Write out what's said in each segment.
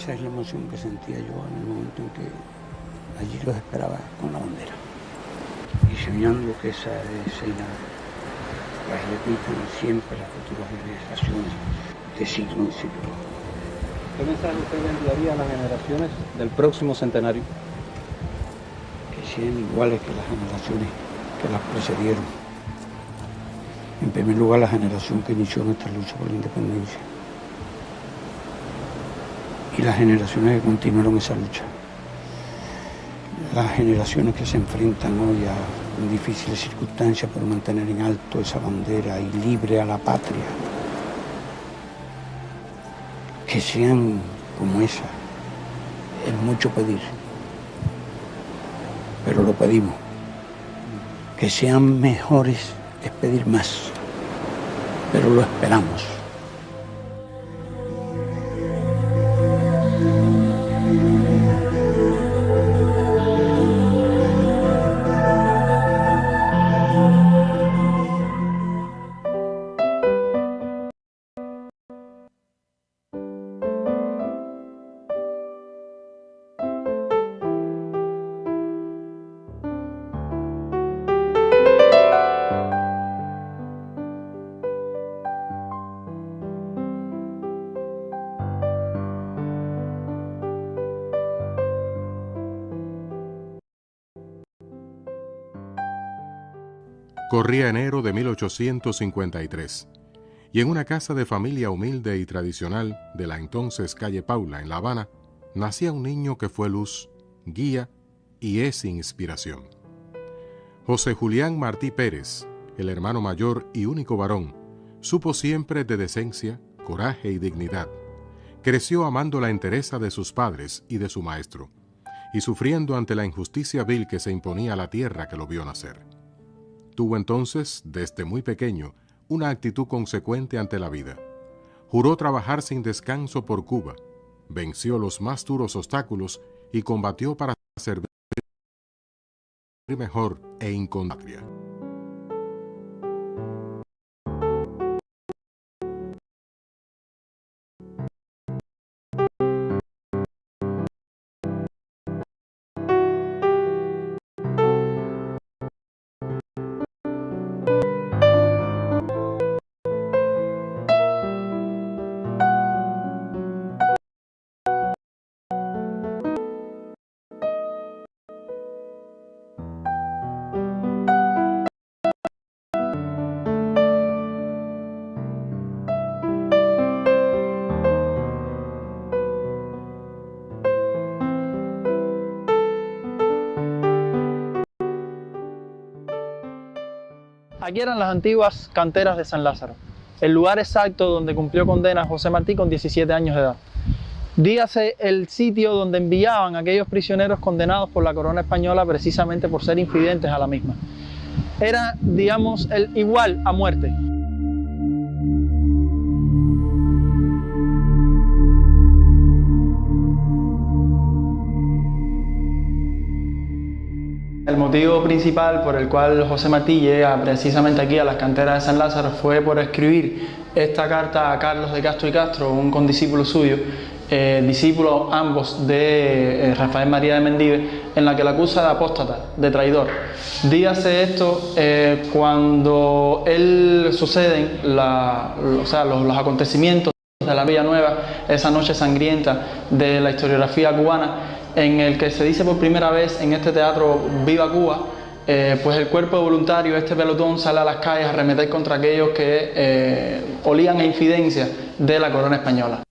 Esa es la emoción que sentía yo en el momento en que allí los esperaba con la bandera. Y soñando que esa escena las repitan siempre las futuras generaciones de siglo en siglo. ¿Qué mensaje usted le enviaría a las generaciones del próximo centenario? Que sean iguales que las generaciones que las precedieron. En primer lugar, la generación que inició nuestra lucha por la independencia. Y las generaciones que continuaron esa lucha. Las generaciones que se enfrentan hoy a difíciles circunstancias por mantener en alto esa bandera y libre a la patria. Que sean como esa. Es mucho pedir, pero lo pedimos. Que sean mejores es pedir más, pero lo esperamos. Corría enero de 1853, y en una casa de familia humilde y tradicional de la entonces calle Paula, en La Habana, nacía un niño que fue luz, guía y es inspiración. José Julián Martí Pérez, el hermano mayor y único varón, supo siempre de decencia, coraje y dignidad. Creció amando la entereza de sus padres y de su maestro, y sufriendo ante la injusticia vil que se imponía a la tierra que lo vio nacer. Tuvo entonces, desde muy pequeño, una actitud consecuente ante la vida. Juró trabajar sin descanso por Cuba, venció los más duros obstáculos y combatió para servir mejor e incontrastable. Aquí eran las antiguas canteras de San Lázaro, el lugar exacto donde cumplió condena José Martí con 17 años de edad. Dígase el sitio donde enviaban a aquellos prisioneros condenados por la corona española precisamente por ser infidentes a la misma. Era, digamos, el igual a muerte. El motivo principal por el cual José Martí llega precisamente aquí a las canteras de San Lázaro fue por escribir esta carta a Carlos de Castro y Castro, un condiscípulo suyo, discípulos ambos de Rafael María de Mendive, en la que le acusa de apóstata, de traidor. Dígase esto cuando él suceden los acontecimientos de la Villanueva, esa noche sangrienta de la historiografía cubana, en el que se dice por primera vez en este teatro Viva Cuba, pues el cuerpo de voluntarios, este pelotón, sale a las calles a arremeter contra aquellos que olían a infidencia de la corona española.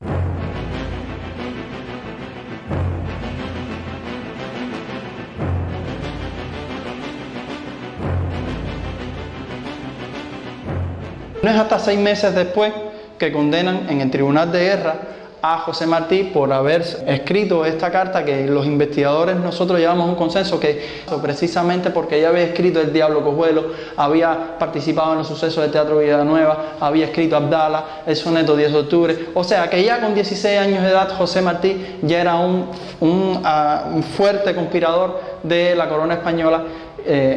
No es hasta 6 meses después que condenan en el Tribunal de Guerra a José Martí por haber escrito esta carta que los investigadores nosotros llevamos un consenso que precisamente porque ella había escrito El Diablo Cojuelo, había participado en los sucesos del Teatro Villanueva, había escrito Abdala, el soneto 10 de octubre, o sea que ya con 16 años de edad José Martí ya era un fuerte conspirador de la corona española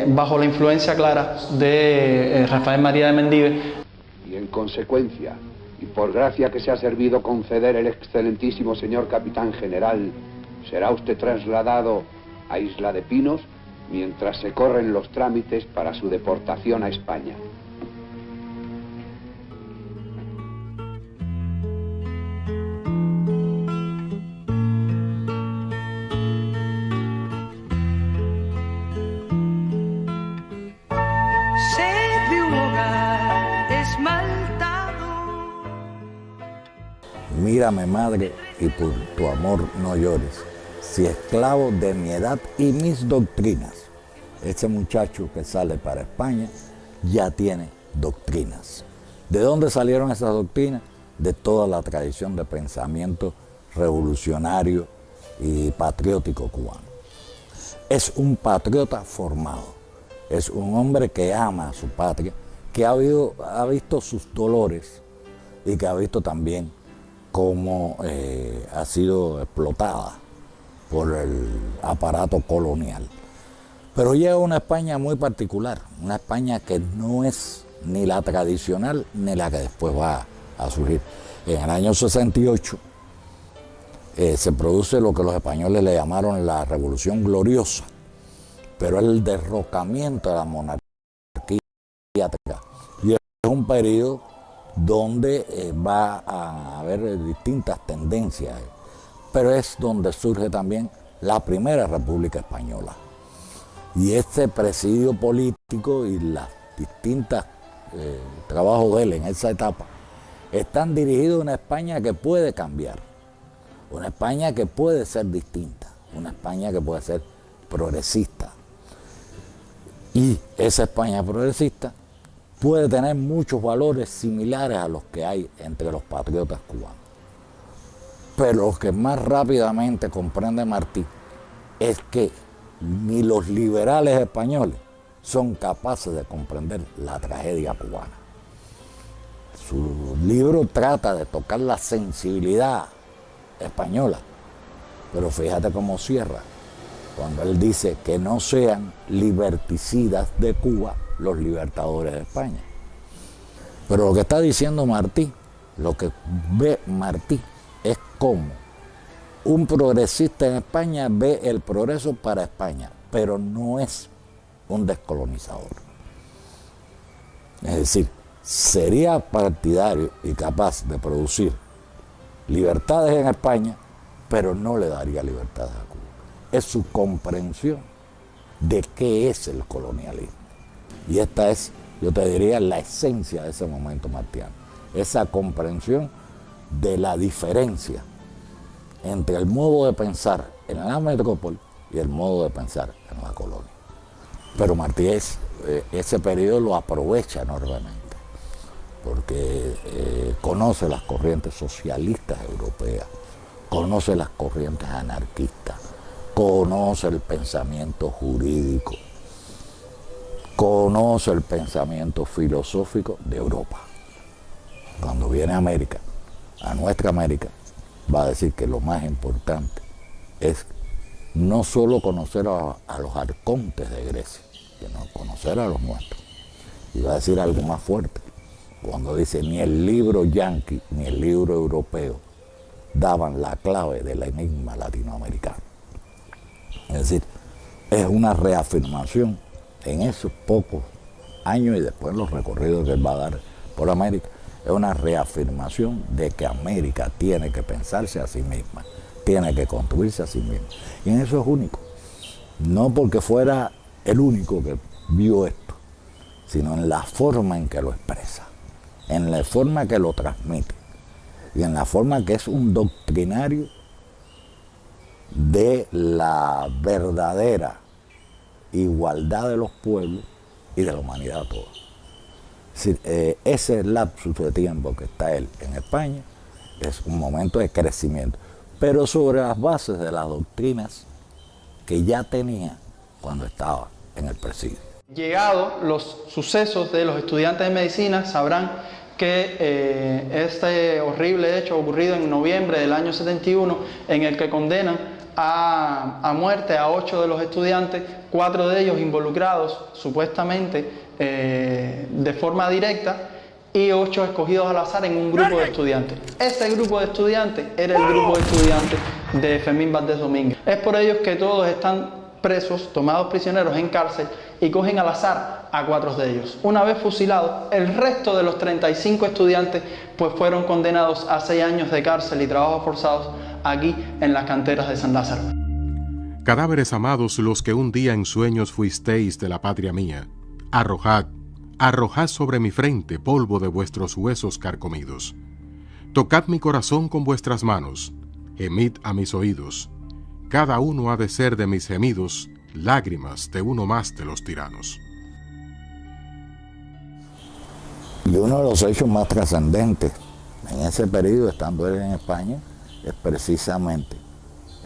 bajo la influencia clara de Rafael María de Mendive. Y en consecuencia y por gracia que se ha servido conceder el excelentísimo señor capitán general, será usted trasladado a Isla de Pinos mientras se corren los trámites para su deportación a España. Mírame, madre, y por tu amor no llores, si esclavo de mi edad y mis doctrinas. Este muchacho que sale para España ya tiene doctrinas. ¿De dónde salieron esas doctrinas? De toda la tradición de pensamiento revolucionario y patriótico cubano. Es un patriota formado, es un hombre que ama a su patria, que ha visto sus dolores y que ha visto también cómo ha sido explotada por el aparato colonial. Pero llega a una España muy particular, una España que no es ni la tradicional ni la que después va a surgir. En el año 68 se produce lo que los españoles le llamaron la Revolución Gloriosa, pero es el derrocamiento de la monarquía. Y es un periodo donde va a haber distintas tendencias, pero es donde surge también la primera República Española. Y este presidio político y los distintos trabajos de él en esa etapa están dirigidos a una España que puede cambiar, una España que puede ser distinta, una España que puede ser progresista. Y esa España progresista puede tener muchos valores similares a los que hay entre los patriotas cubanos. Pero lo que más rápidamente comprende Martí es que ni los liberales españoles son capaces de comprender la tragedia cubana. Su libro trata de tocar la sensibilidad española, pero fíjate cómo cierra, cuando él dice que no sean liberticidas de Cuba los libertadores de España. Pero lo que está diciendo Martí, lo que ve Martí, es cómo un progresista en España ve el progreso para España, pero no es un descolonizador. Es decir, sería partidario y capaz de producir libertades en España, pero no le daría libertades a Cuba. Es su comprensión de qué es el colonialismo. Y esta es, yo te diría, la esencia de ese momento martiano. Esa comprensión de la diferencia entre el modo de pensar en la metrópoli y el modo de pensar en la colonia. Pero Martí ese periodo lo aprovecha enormemente, porque conoce las corrientes socialistas europeas, conoce las corrientes anarquistas, conoce el pensamiento jurídico, conoce el pensamiento filosófico de Europa. Cuando viene a América, a nuestra América, va a decir que lo más importante es no solo conocer a los arcontes de Grecia, sino conocer a los nuestros. Y va a decir algo más fuerte, cuando dice ni el libro yanqui ni el libro europeo daban la clave del enigma latinoamericano. Es decir, es una reafirmación en esos pocos años y después los recorridos que él va a dar por América, es una reafirmación de que América tiene que pensarse a sí misma, tiene que construirse a sí misma. Y en eso es único, no porque fuera el único que vio esto, sino en la forma en que lo expresa, en la forma que lo transmite y en la forma que es un doctrinario de la verdadera igualdad de los pueblos y de la humanidad toda. Es decir, ese lapsus de tiempo que está él en España es un momento de crecimiento, pero sobre las bases de las doctrinas que ya tenía cuando estaba en el presidio. Llegados los sucesos de los estudiantes de medicina, sabrán que este horrible hecho ocurrido en noviembre del año 71, en el que condenan a muerte a 8 de los estudiantes, 4 de ellos involucrados supuestamente de forma directa, y 8 escogidos al azar en un grupo de estudiantes. Ese grupo de estudiantes era el grupo de estudiantes de Fermín Valdés Domínguez. Es por ello que todos están presos, tomados prisioneros en cárcel, y cogen al azar a 4 de ellos. Una vez fusilados, el resto de los 35 estudiantes pues fueron condenados a 6 años de cárcel y trabajos forzados aquí en las canteras de San Lázaro. Cadáveres amados, los que un día en sueños fuisteis de la patria mía, arrojad, arrojad sobre mi frente polvo de vuestros huesos carcomidos. Tocad mi corazón con vuestras manos, gemid a mis oídos. Cada uno ha de ser de mis gemidos lágrimas de uno más de los tiranos. Y uno de los hechos más trascendentes en ese periodo, estando él en España, es precisamente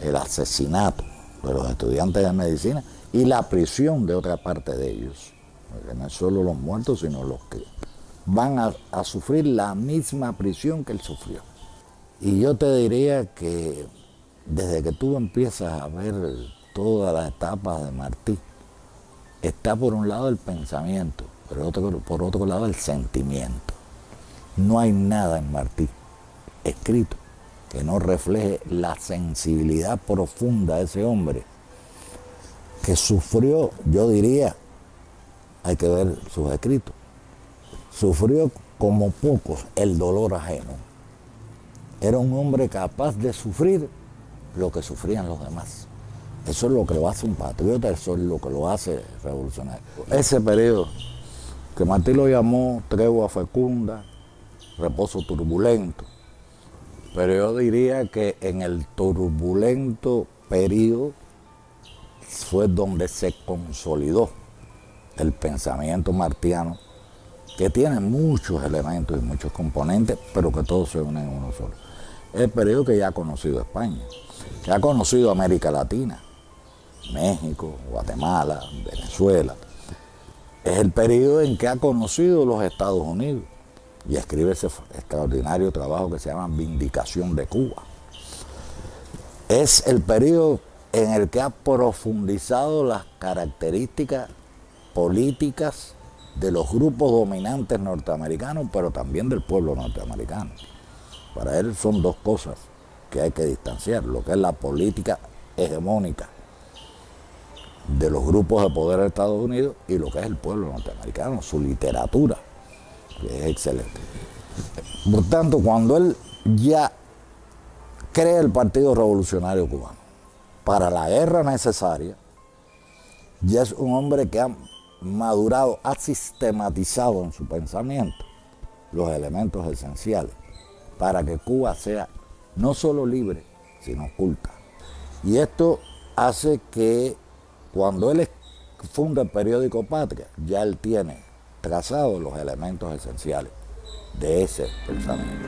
el asesinato de los estudiantes de medicina y la prisión de otra parte de ellos. Porque no es solo los muertos, sino los que van a sufrir la misma prisión que él sufrió. Y yo te diría que desde que tú empiezas a ver todas las etapas de Martí, está por un lado el pensamiento, pero por otro lado el sentimiento. No hay nada en Martí escrito que no refleje la sensibilidad profunda de ese hombre que sufrió, yo diría, hay que ver sus escritos, sufrió como pocos el dolor ajeno. Era un hombre capaz de sufrir lo que sufrían los demás. Eso es lo que lo hace un patriota, eso es lo que lo hace revolucionario. Ese periodo, que Martí lo llamó tregua fecunda, reposo turbulento, pero yo diría que en el turbulento periodo fue donde se consolidó el pensamiento martiano, que tiene muchos elementos y muchos componentes, pero que todos se unen en uno solo. El periodo que ya ha conocido España, que ha conocido América Latina, México, Guatemala, Venezuela. Es el periodo en que ha conocido los Estados Unidos y escribe ese extraordinario trabajo que se llama Vindicación de Cuba. Es el periodo en el que ha profundizado las características políticas de los grupos dominantes norteamericanos, pero también del pueblo norteamericano. Para él son dos cosas que hay que distanciar, lo que es la política hegemónica de los grupos de poder de Estados Unidos y lo que es el pueblo norteamericano, su literatura, que es excelente. Por tanto, cuando él ya crea el Partido Revolucionario Cubano para la guerra necesaria, ya es un hombre que ha madurado, ha sistematizado en su pensamiento los elementos esenciales para que Cuba sea no solo libre, sino culta. Y esto hace que cuando él funda el periódico Patria, ya él tiene trazados los elementos esenciales de ese pensamiento.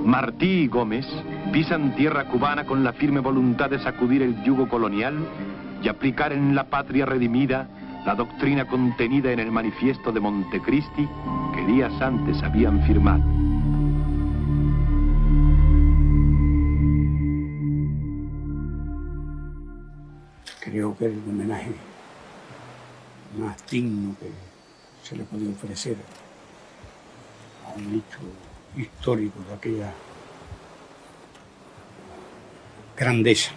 Martí y Gómez pisan tierra cubana con la firme voluntad de sacudir el yugo colonial y aplicar en la patria redimida la doctrina contenida en el manifiesto de Montecristi que días antes habían firmado. Creo que el homenaje más digno que se le podía ofrecer a un hecho histórico de aquella grandeza,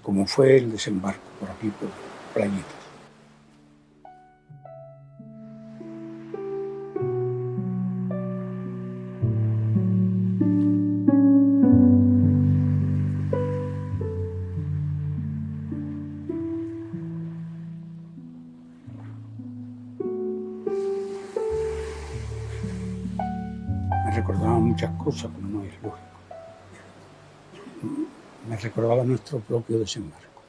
como fue el desembarco por aquí, por Playitas. Me recordaba muchas cosas, como no es lógico. Me recordaba nuestro propio desembarco.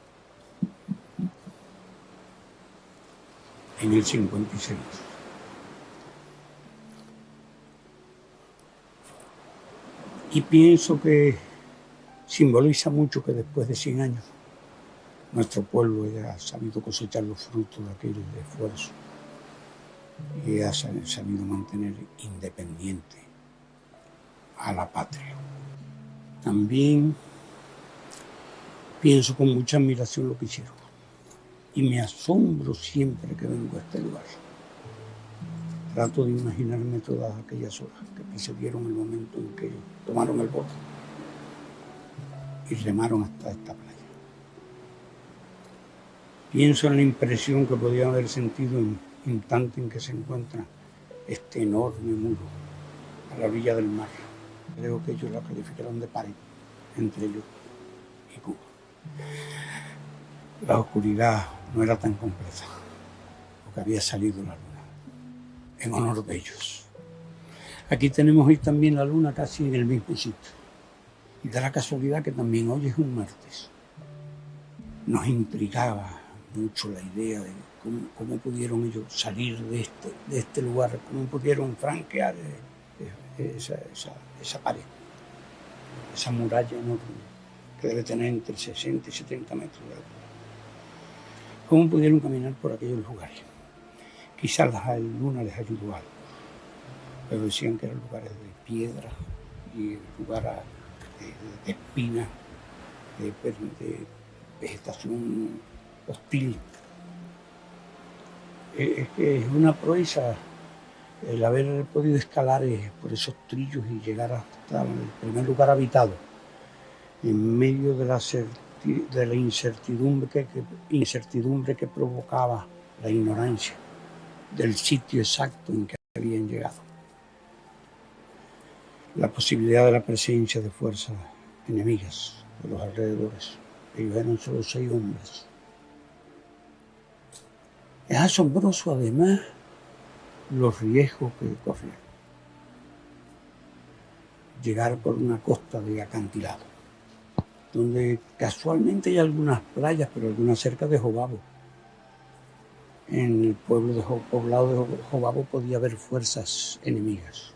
En el 56. Y pienso que simboliza mucho que después de 100 años nuestro pueblo haya sabido cosechar los frutos de aquel esfuerzo y ha sabido mantener independiente a la patria. También pienso con mucha admiración lo que hicieron y me asombro siempre que vengo a este lugar. Trato de imaginarme todas aquellas horas que precedieron el momento en que tomaron el bote y remaron hasta esta playa. Pienso en la impresión que podían haber sentido en el instante en que se encuentra este enorme muro a la orilla del mar. Creo que ellos la calificaron de pared entre ellos y Cuba. La oscuridad no era tan completa, porque había salido la luna, en honor de ellos. Aquí tenemos hoy también la luna casi en el mismo sitio. Y da la casualidad que también hoy es un martes. Nos intrigaba mucho la idea de cómo pudieron ellos salir de este lugar, cómo pudieron franquear esa pared, esa muralla enorme que debe tener entre 60 y 70 metros de altura. ¿Cómo pudieron caminar por aquellos lugares? Quizás la luna les ayudó algo, pero decían que eran lugares de piedra y lugares de espinas, de vegetación hostil. Es una proeza el haber podido escalar por esos trillos y llegar hasta el primer lugar habitado, en medio de la incertidumbre que provocaba la ignorancia del sitio exacto en que habían llegado. La posibilidad de la presencia de fuerzas enemigas de los alrededores. Ellos eran solo 6 hombres. Es asombroso además los riesgos que corrían. Llegar por una costa de acantilado, donde casualmente hay algunas playas, pero algunas cerca de Jobabo. En el poblado de Jobabo podía haber fuerzas enemigas.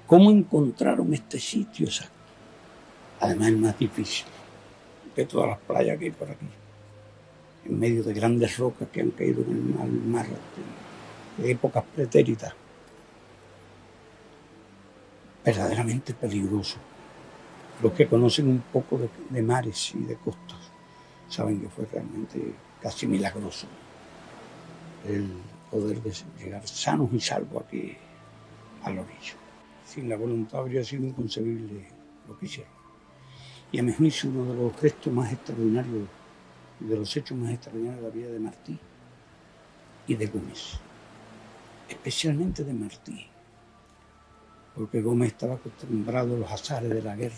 ¿Cómo encontraron este sitio exacto? Además es más difícil que todas las playas que hay por aquí, en medio de grandes rocas que han caído en el mar de épocas pretéritas. Verdaderamente peligroso. Los que conocen un poco de mares y de costas saben que fue realmente casi milagroso el poder llegar sanos y salvos aquí a la orilla. Sin la voluntad habría sido inconcebible lo que hicieron. Y a mi juicio uno de los gestos más extraordinarios y de los hechos más extraordinarios de la vida de Martí y de Gómez, especialmente de Martí, porque Gómez estaba acostumbrado a los azares de la guerra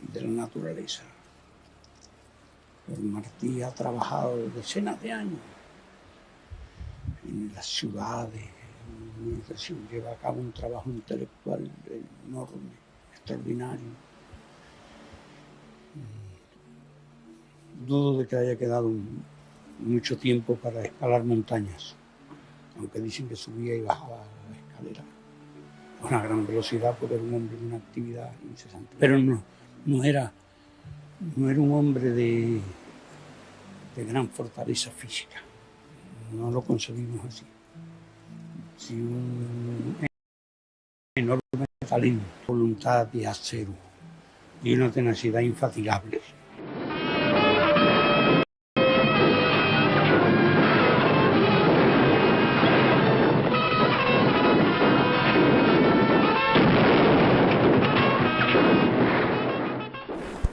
y de la naturaleza. Pero Martí ha trabajado decenas de años en las ciudades, lleva a cabo un trabajo intelectual enorme, extraordinario. Dudo de que haya quedado mucho tiempo para escalar montañas, aunque dicen que subía y bajaba la escalera a una gran velocidad porque era un hombre de una actividad incesante. Pero no era un hombre de gran fortaleza física, no lo concebimos así. Sí, un enorme talento, voluntad de acero y una tenacidad infatigable.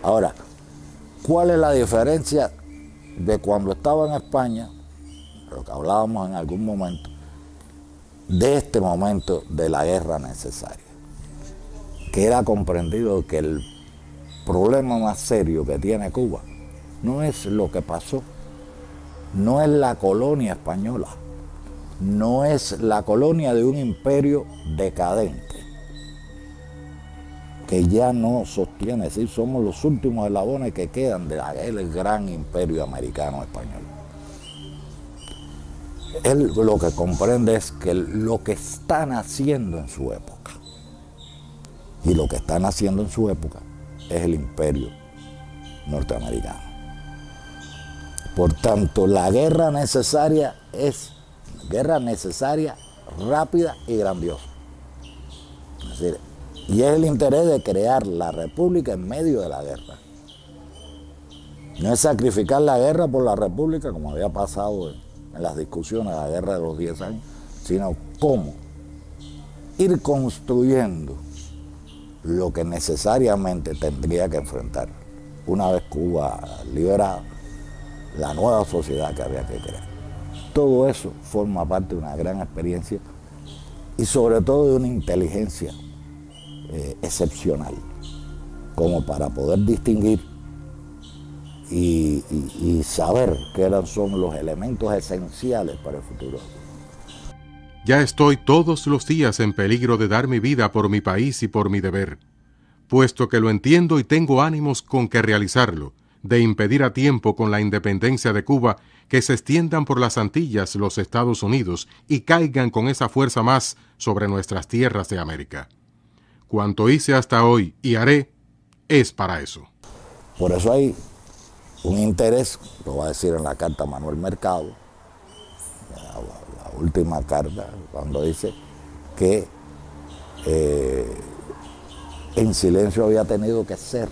Ahora, ¿cuál es la diferencia de cuando estaba en España, lo que hablábamos en algún momento, de este momento de la guerra necesaria? Que era comprendido que el problema más serio que tiene Cuba no es lo que pasó, no es la colonia española, no es la colonia de un imperio decadente, que ya no sostiene, sí, somos los últimos eslabones que quedan de aquel gran imperio americano español. Él lo que comprende es que lo que están haciendo en su época, y lo que están haciendo en su época, es el imperio norteamericano. Por tanto, la guerra necesaria es guerra necesaria, rápida y grandiosa. Es decir, Y es el interés de crear la república en medio de la guerra. No es sacrificar la guerra por la república, como había pasado en las discusiones de la guerra de los 10 años, sino cómo ir construyendo lo que necesariamente tendría que enfrentar, una vez Cuba liberada, la nueva sociedad que había que crear. Todo eso forma parte de una gran experiencia y sobre todo de una inteligencia excepcional, como para poder distinguir y saber qué son los elementos esenciales para el futuro. Ya estoy todos los días en peligro de dar mi vida por mi país y por mi deber, puesto que lo entiendo y tengo ánimos con que realizarlo, de impedir a tiempo con la independencia de Cuba que se extiendan por las Antillas los Estados Unidos y caigan con esa fuerza más sobre nuestras tierras de América. Cuanto hice hasta hoy y haré, es para eso. Por eso hay un interés, lo va a decir en la carta Manuel Mercado, la última carta, cuando dice que en silencio había tenido que ser,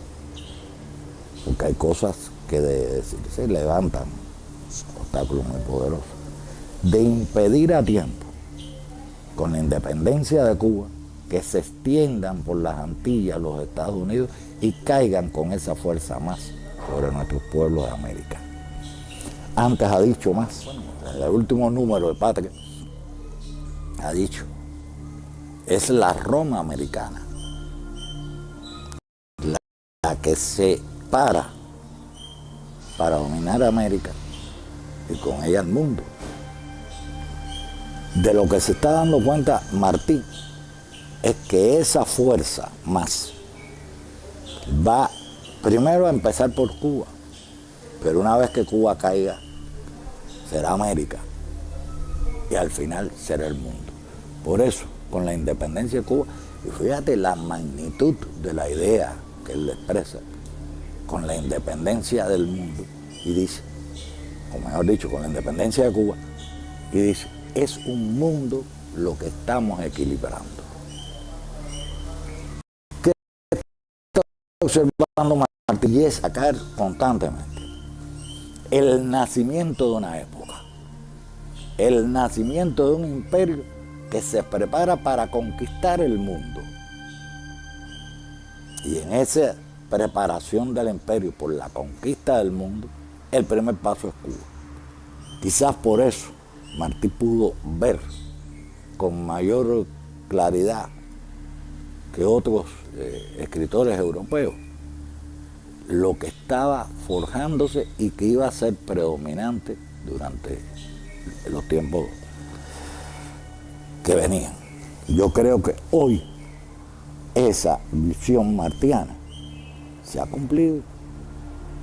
porque hay cosas que se levantan, obstáculos muy poderosos, de impedir a tiempo, con la independencia de Cuba, que se extiendan por las Antillas los Estados Unidos y caigan con esa fuerza más sobre nuestros pueblos de América. Antes ha dicho más, en el último número de Patria, ha dicho, es la Roma americana la que se para dominar América y con ella el mundo. De lo que se está dando cuenta Martí es que esa fuerza más va primero a empezar por Cuba, pero una vez que Cuba caiga, será América y al final será el mundo. Por eso, con la independencia de Cuba, y fíjate la magnitud de la idea que él expresa, con la independencia del mundo, y dice, o mejor dicho, con la independencia de Cuba, y dice, es un mundo lo que estamos equilibrando. ¿Qué está observando Martí? Y es sacar constantemente el nacimiento de una época, el nacimiento de un imperio que se prepara para conquistar el mundo. Y en esa preparación del imperio por la conquista del mundo, el primer paso es Cuba. Quizás por eso Martí pudo ver con mayor claridad que otros escritores europeos lo que estaba forjándose y que iba a ser predominante durante los tiempos que venían. Yo creo que hoy esa visión martiana se ha cumplido.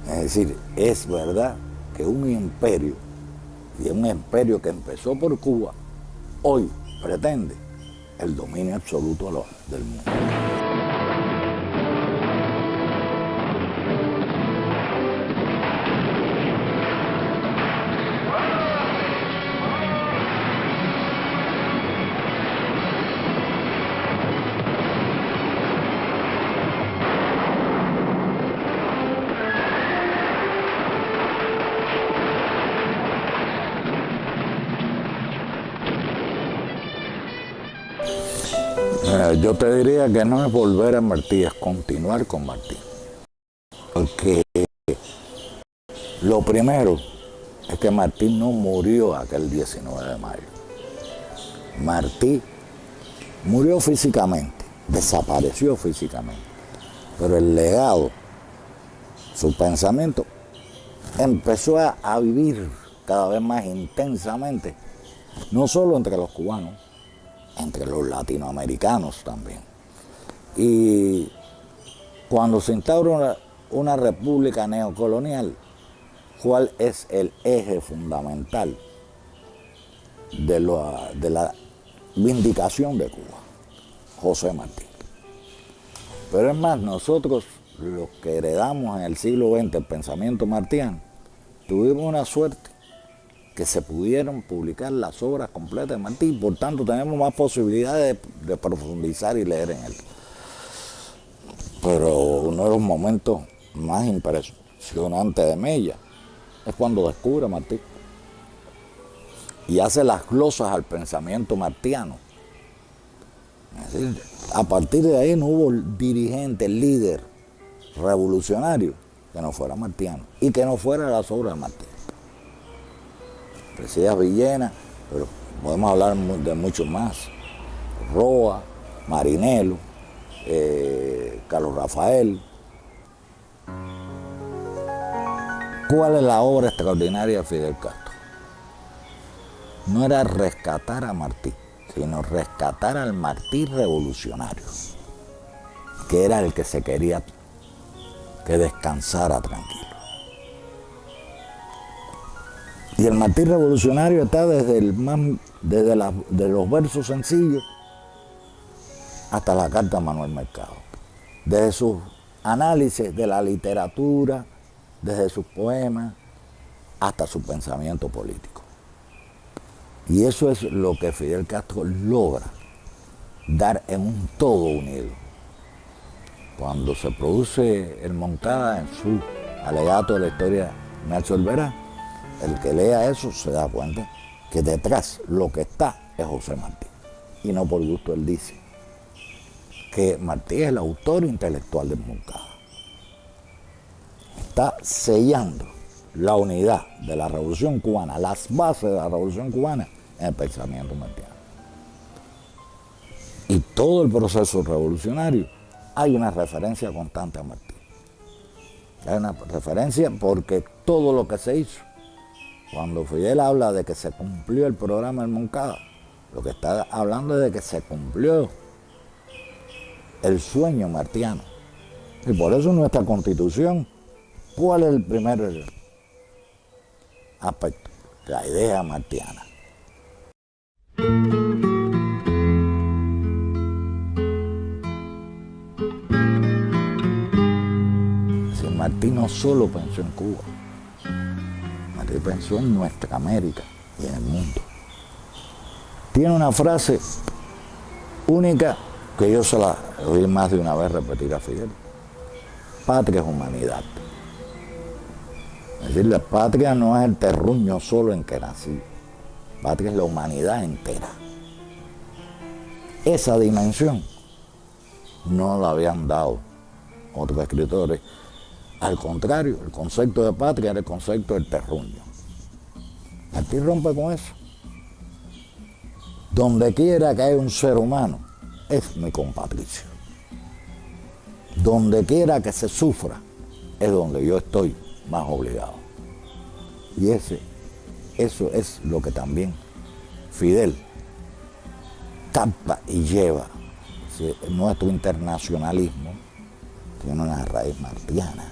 Es decir, es verdad que un imperio, y un imperio que empezó por Cuba, hoy pretende el dominio absoluto del mundo. Yo te diría que no es volver a Martí, es continuar con Martí. Porque lo primero es que Martí no murió aquel 19 de mayo. Martí murió físicamente, desapareció físicamente, pero el legado, su pensamiento, empezó a vivir cada vez más intensamente, no solo entre los cubanos, entre los latinoamericanos también. Y cuando se instaura una república neocolonial, ¿cuál es el eje fundamental de la vindicación de Cuba? José Martí. Pero es más, nosotros los que heredamos en el siglo XX el pensamiento martiano, tuvimos una suerte que se pudieron publicar las obras completas de Martí, por tanto tenemos más posibilidades de profundizar y leer en él. Pero uno de los momentos más impresionantes de Mella es cuando descubre a Martí y hace las glosas al pensamiento martiano. Es decir, a partir de ahí no hubo dirigente, líder revolucionario que no fuera martiano y que no fuera las obras de Martí. Presidía Villena, pero podemos hablar de muchos más. Roa, Marinelo, Carlos Rafael. ¿Cuál es la obra extraordinaria de Fidel Castro? No era rescatar a Martí, sino rescatar al Martí revolucionario, que era el que se quería que descansara tranquilo. Y el Martí revolucionario está desde los versos sencillos hasta la carta a Manuel Mercado, desde sus análisis de la literatura, desde sus poemas hasta su pensamiento político. Y eso es lo que Fidel Castro logra dar en un todo unido. Cuando se produce el Moncada en su alegato de la historia Nelson Verá, el que lea eso se da cuenta que detrás lo que está es José Martí. Y no por gusto él dice que Martí es el autor intelectual del Moncada. Está sellando la unidad de la Revolución Cubana, las bases de la Revolución Cubana en el pensamiento martiano. Y todo el proceso revolucionario hay una referencia constante a Martí. Hay una referencia porque todo lo que se hizo, cuando Fidel habla de que se cumplió el programa del Moncada, lo que está hablando es de que se cumplió el sueño martiano. Y por eso nuestra Constitución, ¿cuál es el primer aspecto? La idea martiana. Si Martí no solo pensó en Cuba, Martí pensó en nuestra América y en el mundo. Tiene una frase única que yo se la oí más de una vez repetir a Fidel. Patria es humanidad. Es decir, la patria no es el terruño solo en que nací. Patria es la humanidad entera. Esa dimensión no la habían dado otros escritores. Al contrario, el concepto de patria era el concepto del terruño. Martí rompe con eso. Donde quiera que haya un ser humano, es mi compatricio. Donde quiera que se sufra, es donde yo estoy más obligado. Y eso es lo que también Fidel capta y lleva. Nuestro internacionalismo tiene una raíz martiana.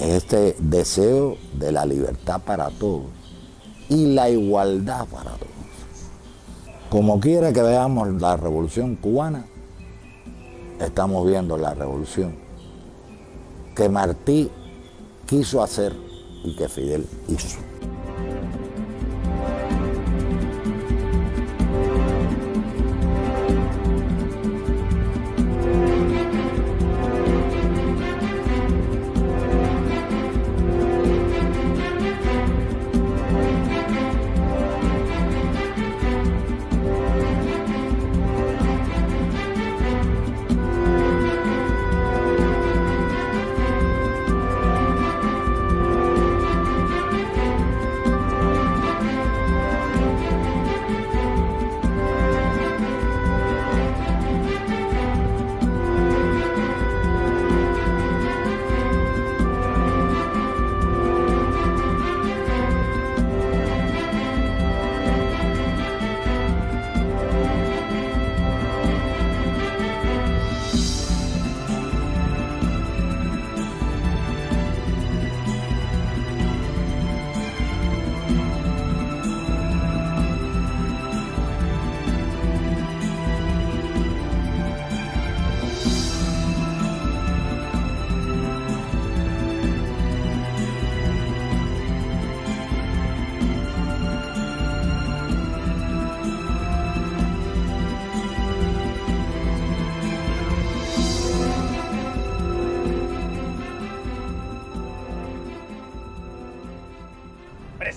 Este deseo de la libertad para todos y la igualdad para todos. Como quiera que veamos la Revolución Cubana, estamos viendo la revolución que Martí quiso hacer y que Fidel hizo.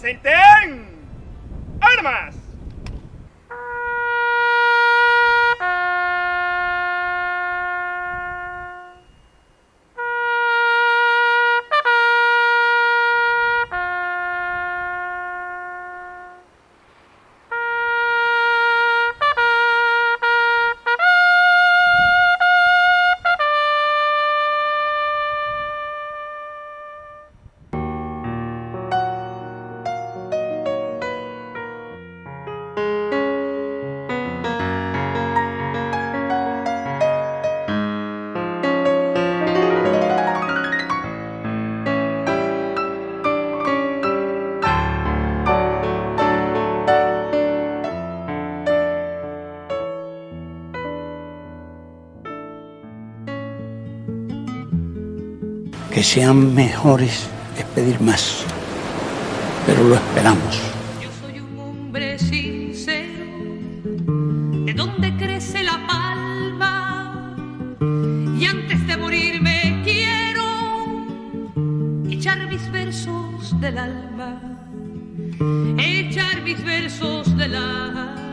¡Presenten! ¡Armas! Que sean mejores es pedir más, pero lo esperamos. Yo soy un hombre sincero, de donde crece la palma, y antes de morirme quiero echar mis versos del alma, echar mis versos del alma.